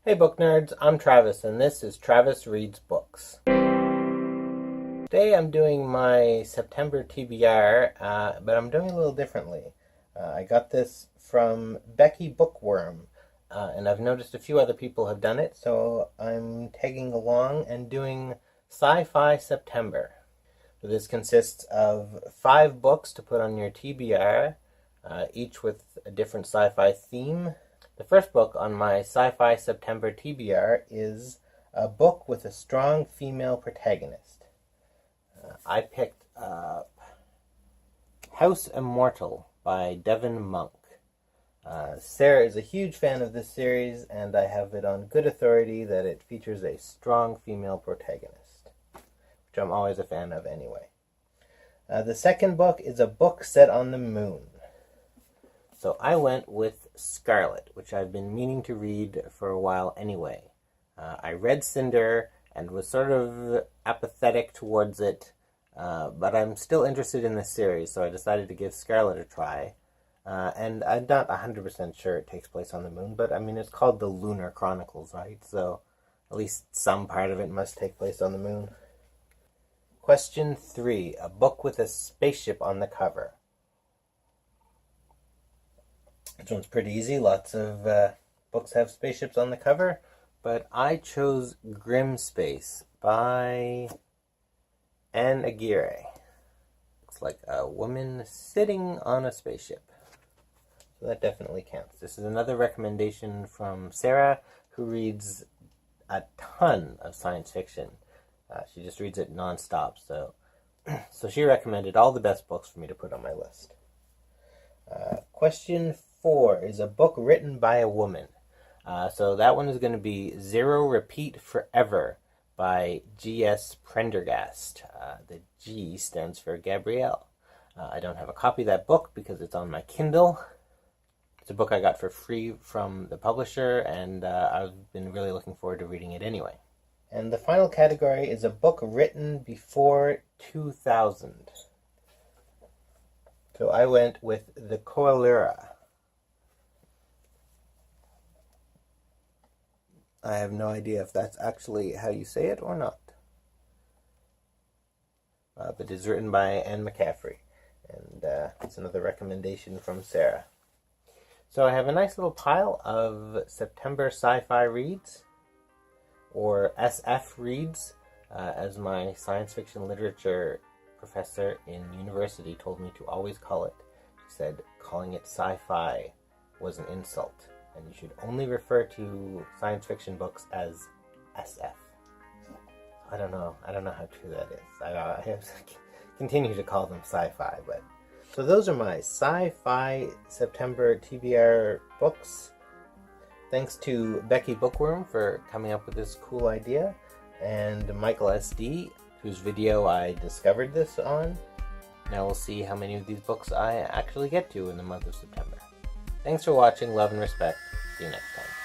Hey book nerds, I'm Travis and this is Travis Reads Books. Today I'm doing my September TBR, but I'm doing it a little differently. I got this from Beckie Bookworm, and I've noticed a few other people have done it, so I'm tagging along and doing Sci-Fi September. So this consists of 5 books to put on your TBR, each with a different sci-fi theme. The first book on my Sci-Fi September TBR is a book with a strong female protagonist. I picked up House Immortal by Devin Monk. Sarah is a huge fan of this series, and I have it on good authority that it features a strong female protagonist, which I'm always a fan of anyway. The second book is a book set on the moon. So I went with Scarlet, which I've been meaning to read for a while anyway. I read Cinder and was sort of apathetic towards it, but I'm still interested in this series, so I decided to give Scarlet a try. And I'm not 100% sure it takes place on the moon, but I mean, it's called the Lunar Chronicles, right? So at least some part of it must take place on the moon. Question 3, a book with a spaceship on the cover. This one's pretty easy. Lots of books have spaceships on the cover, but I chose Grim Space by Anne Aguirre. Looks like a woman sitting on a spaceship. So that definitely counts. This is another recommendation from Sarah, who reads a ton of science fiction. She just reads it nonstop, so she recommended all the best books for me to put on my list. Question 4 is a book written by a woman. So that one is going to be Zero Repeat Forever by G.S. Prendergast. The G stands for Gabrielle. I don't have a copy of that book because it's on my Kindle. It's a book I got for free from the publisher, and I've been really looking forward to reading it anyway. And the final category is a book written before 2000. So I went with The Coalura. I have no idea if that's actually how you say it or not. But it's written by Anne McCaffrey, and it's another recommendation from Sarah. So I have a nice little pile of September sci-fi reads, or SF reads, as my science fiction literature professor in university told me to always call it. She said calling it sci-fi was an insult, and you should only refer to science fiction books as SF. I don't know how true that is. I have to continue to call them sci-fi, but so those are my Sci-Fi September TBR books. Thanks to Beckie Bookworm for coming up with this cool idea, and Michael S.D, whose video I discovered this on. Now we'll see how many of these books I actually get to in the month of September. Thanks for watching, love and respect. See you next time.